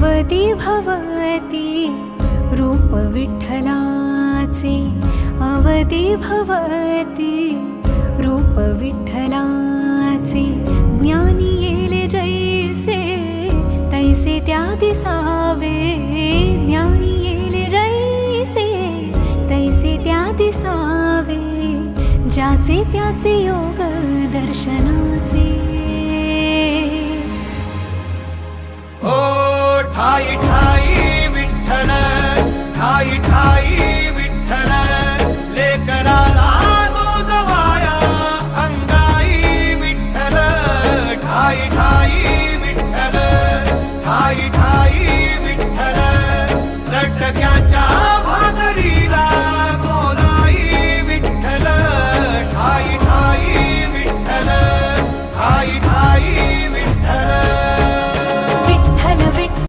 अवधी भवती रूप विठ्ठलाचे, अवधी भवती रूप विठ्ठलाचे। ज्ञानी येले जैसे तैसे त्या दिसावे, ज्ञानी येले जैसे तैसे त्या दिसावे। ज्याचे त्याचे योग दर्शनाचे। ठाई ठाई